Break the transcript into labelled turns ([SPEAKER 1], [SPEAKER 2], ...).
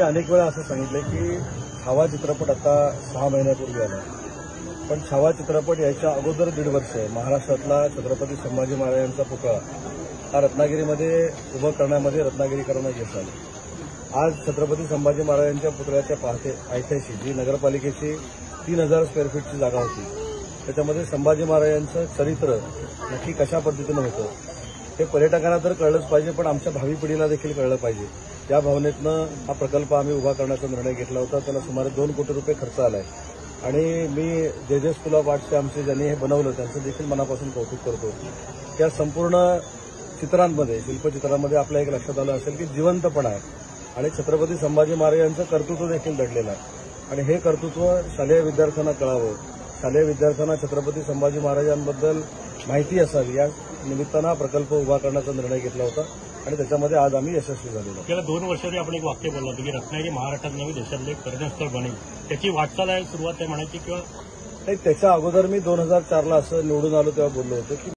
[SPEAKER 1] अनेक वेळा असं सांगितलं की छावा चित्रपट आता 6 महिन्यापूर्वी आला, पण छावा चित्रपट याच्या अगोदर 1.5 वर्ष महाराष्ट्रातला छत्रपती संभाजी महाराजांचा पुतळा हा रत्नागिरीमध्ये उभं करण्यामध्ये रत्नागिरीकरांना यश आलं. आज छत्रपती संभाजी महाराजांच्या पुतळ्याच्या पायथ्याशी जी नगरपालिकेची 3000 स्क्वेअर फीटची जागा होती, त्याच्यामध्ये संभाजी महाराजांचं चरित्र नक्की कशा पद्धतीनं होतं हे पर्यटकांना तर कळलंच पाहिजे, पण आमच्या भावी पिढीला देखील कळलं पाहिजे. या भावनेतनं हा प्रकल्प आम्ही उभा करण्याचा निर्णय घेतला होता. त्याला सुमारे 2 कोटी रुपये खर्च आलाय आणि मी जे स्कूल ऑफ आर्ट्सचे आमचे ज्यांनी हे बनवलं त्यांचं देखील मनापासून कौतुक करतो. त्या संपूर्ण चित्रांमध्ये, शिल्पचित्रांमध्ये आपल्या एक लक्षात आलं असेल की जिवंतपणा आहे आणि छत्रपती संभाजी महाराजांचं कर्तृत्व देखील दडलेलं आहे आणि हे कर्तृत्व शालेय विद्यार्थ्यांना कळावं, शालेय विद्यार्थ्यांना छत्रपती संभाजी महाराजांबद्दल माहिती असावी या निमित्तानं हा प्रकल्प उभा करण्याचा निर्णय घेतला होता आणि त्याच्यामध्ये आज आम्ही यशस्वी झालेलो.
[SPEAKER 2] गेल्या 2 वर्षांनी आपण एक वाक्य बोललो होतं की रत्नागिरी महाराष्ट्रात नवी देशातलं एक पर्यटनस्थळ बनेल, त्याची वाटचाल आहे, सुरुवात आहे म्हणायची किंवा
[SPEAKER 1] त्याच्या अगोदर मी 2004ला असं निवडून आलो तेव्हा बोललो होतो की